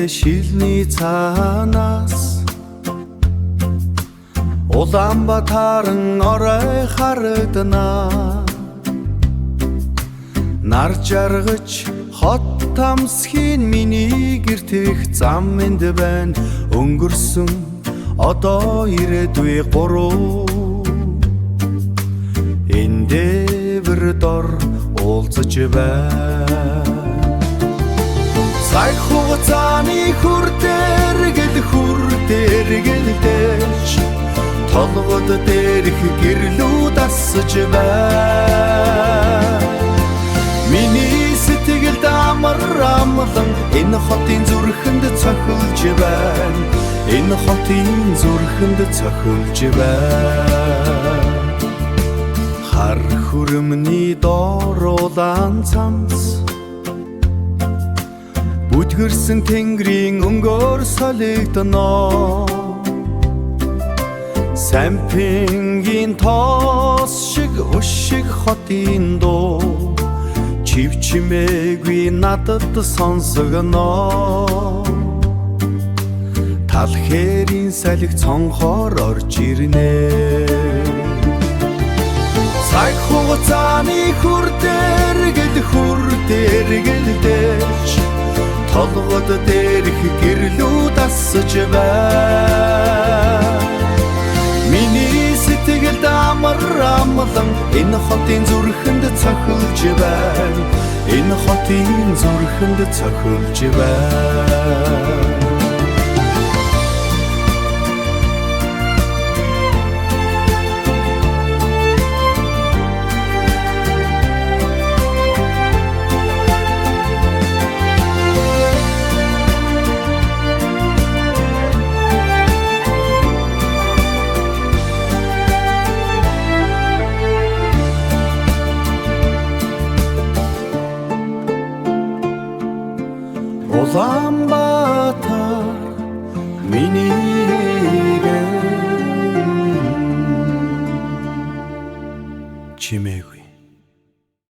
шилний цаанаас Улаанбаатарын орой харагдана. Нар жаргаж хот тамсхийн миний гэртэх зам энд байна. Өнгөрсөн одоо ирээдүй гурав. Эндээр дор уулзаж байна. Цаг хугацааны хүрдээр гэлдэж толгод дээрх гэрлүү дасж байна. Миний сэтгэлд амар амлан энэ хотын зүрхэнд цохилж байна. Энэ хотын зүрхэнд цохилж байна. Хар хүрэмний доор улаан цамц Бүдгэрсэн тэнгэрийн өнгөөр солигдно. Сампингийн тоос шиг өшиг хотын дуу чивчмээгүй надад сонсогно. Тал хэрийн салхи цонхоор орж ирнэ. Цаг хугацааны хүрдээр гэлдэж толгод дээрх гэрлүү дасж байна. Миний сэтгэлд амар амлан энэ хотын зүрхэнд цохилж байна. Энэ хотын зүрхэнд цохилж байна. Улаанбаатар миний чимээг